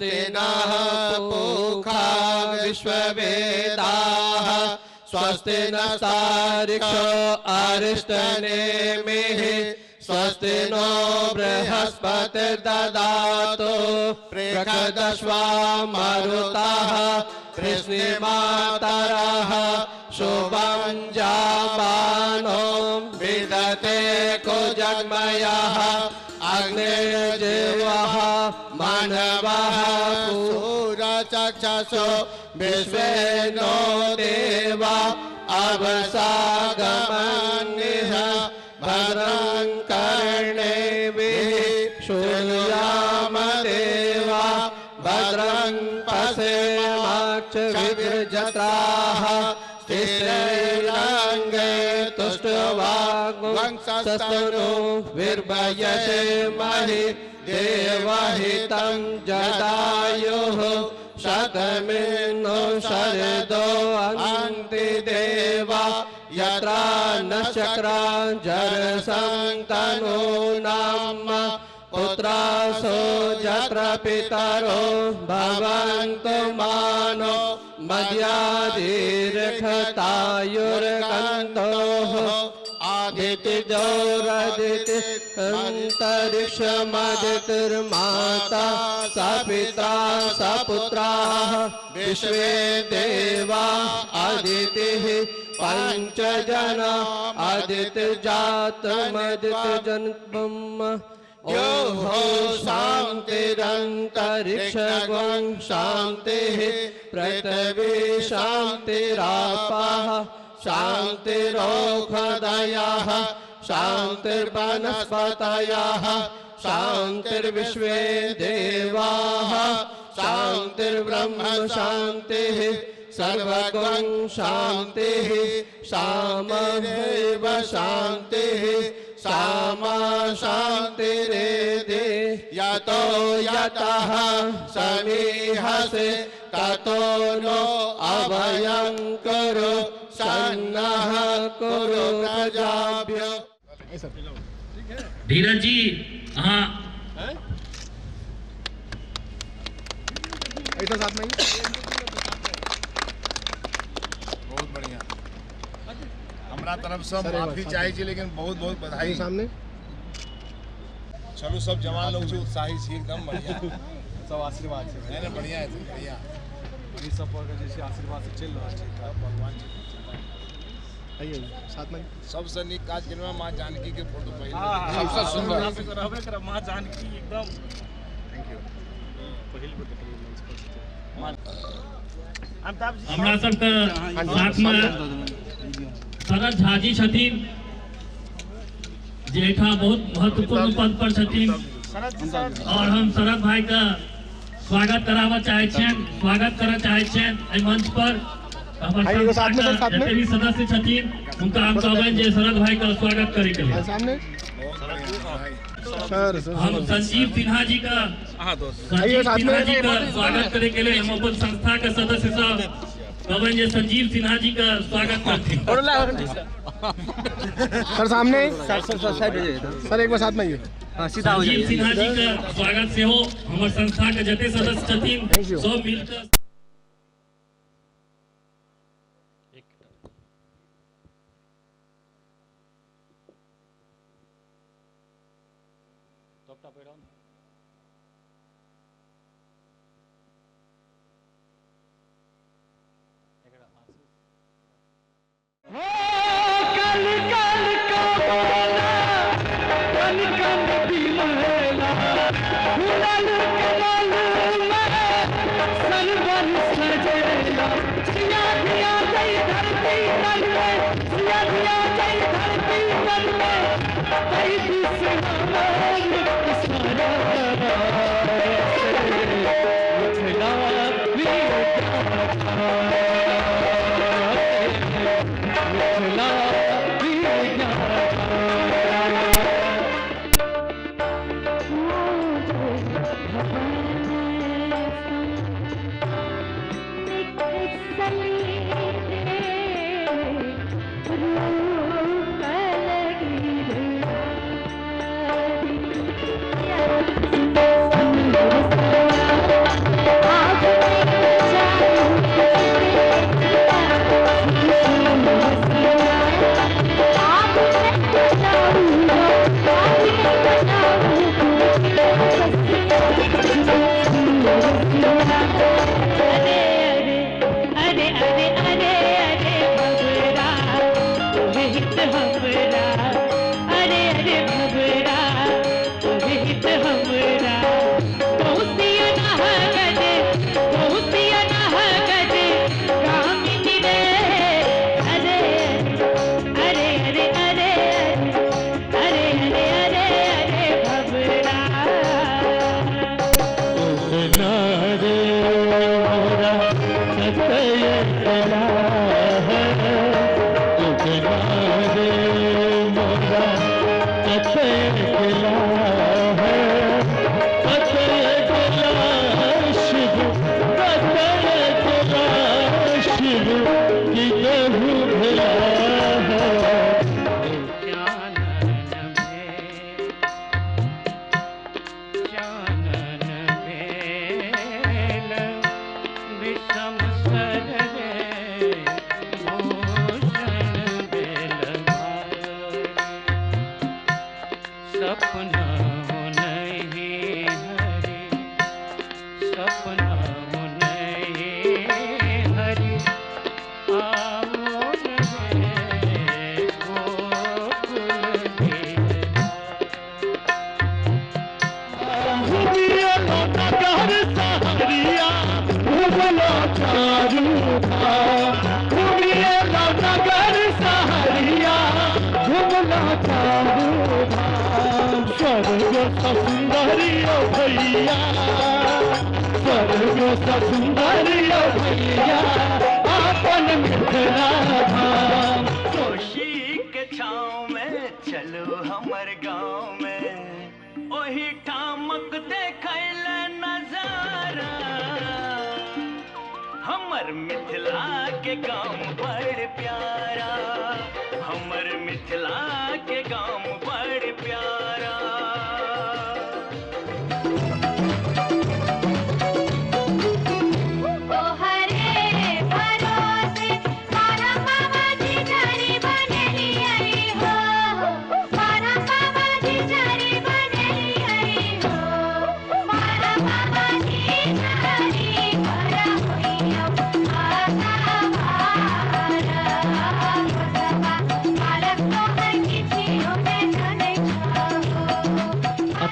स्वस्ति नः पूषा विश्ववेदाः स्वस्ति नस्तार्क्ष्यो अरिष्टनेमिः स्वस्ति नो बृहस्पतिर्ददातु बृहदश्वा मरुतः कृष्णिमातरः शुभं जामानो विदते कुजन्मयः अग्निर्जीवः मानवः सूरचक्षुषो विश्वे नो देवा अवसागमन्यः भद्रं कर्णेभिः शृणुयाम देवा भद्रं पश्येमाक्षभिर्जत्राः स्थिरैरङ्गे तुष्टवाग्वंशस्तनो विर्भयसेमहि देवहितं जटायुः शतमिन्नो शरदो अन्ति देवा यत्रा न चक्राञ्जरसन्तनो नाम पुत्रासो यत्र पितरो भवन्तु मानो मद्यादीर्घतायुर्गन्तोः आदित्यजोरदिति अन्तरिक्षमदितिर्माता स पिता स पुत्राः विश्वे देवा अदितिः पंचजना अदितिर्जातमदितिर्जन्मम् यो हो शान्तिरन्तरिक्षगं शान्तिः पृथिवी शान्तिरापः शान्तिरोषधयः शान्तिर्वनस्पतयः शान्तिर्विश्वे देवाः शान्तिर्ब्रह्म शान्तिः सर्वगं शान्तिः सामैव शान्तिः सामा शान्तिरेधि यतो यतः समीहसे ततो नो अभयं कुरु सन्नः कुरु प्रजाभ्यो। धीरज जी हाँ ऐसा साथ में बहुत बढ़िया। हमारा तरफ से माफी चाहिए लेकिन बहुत बहुत बधाई। सामने चलो सब जवान लोग जो उत्साही से एकदम बढ़िया सब आशीर्वाद से है ना, बढ़िया है बढ़िया। ये सब वर्ग जैसे आशीर्वाद से चल रहा है भगवान आइए साथ में सबसे निक काज करवा माँ जानकी के फोटो पहले सबसे सुंदर माँ जानकी एकदम थैंक यू। हमरा सबके साथ में शरद झा जी छथिन जेठा बहुत महत्वपूर्ण पद पर छथिन और हम शरद भाई का स्वागत कराबऽ चाहे छियनि, स्वागत करऽ चाहे छियनि एहि मंच पर। हमर जते भी सदस्य छथिन हुनका हम कहबनि जे शरद भाई का स्वागत करे के लिए। सामने हम संजीव सिन्हा जी का स्वागत करे के लिए हम अपन संस्था के सदस्य सब कहबनि जे संजीव सिन्हा जी का स्वागत करथिन। सर सामने सर एक बार साथ में संजीव सिन्हा जी का स्वागत से हो हमारे संस्था के जते सदस्य छथिन सब मिलकर। सुंदरिया भैया स्वर्ग सुंदरिया भैया अपन मिथिला धाम। कोशी के छाँव में चलो हमर गाँव में ओही ठामक देखैल नजारा हमर मिथिला के गाँव बड़ प्यारा हमर मिथिला के गाँव बड़ प्यारा।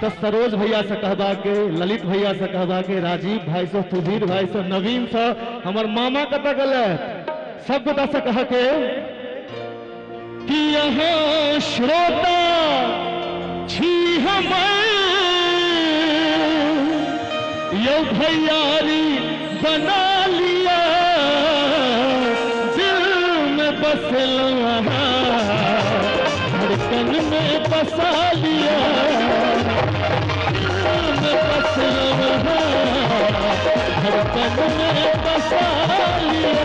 तो सरोज भैया से कहबा के, ललित भैया से कहबा के, राजीव भाई से, सुधीर भाई से, नवीन से, हमार मामा कत गले सब गोटा से कह के कि यहाँ श्रोता छी हम यो भैयारी बना लिया दिल में बसल धड़कन में बसा लिया धड़कन में बसा लिया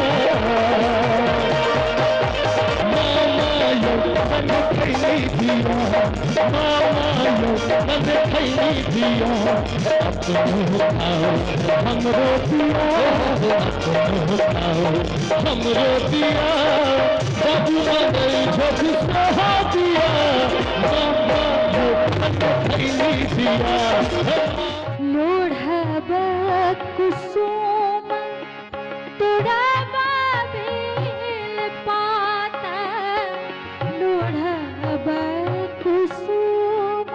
मामा यो मन खैनी दिया मामा यो मन खैनी दिया अपनो खाओ हमरो दिया अपनो खाओ हमरो दिया बबुआ ने झोंक सहा दिया मामा यो मन खैनी दिया। कुसुम तुड़ावा बेल पाता लोढ़ावा कुसुम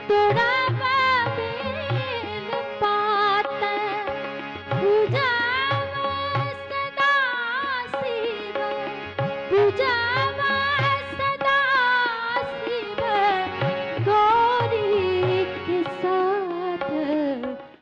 तुड़ावा बेल पाता पूजा सदा शिव पूजा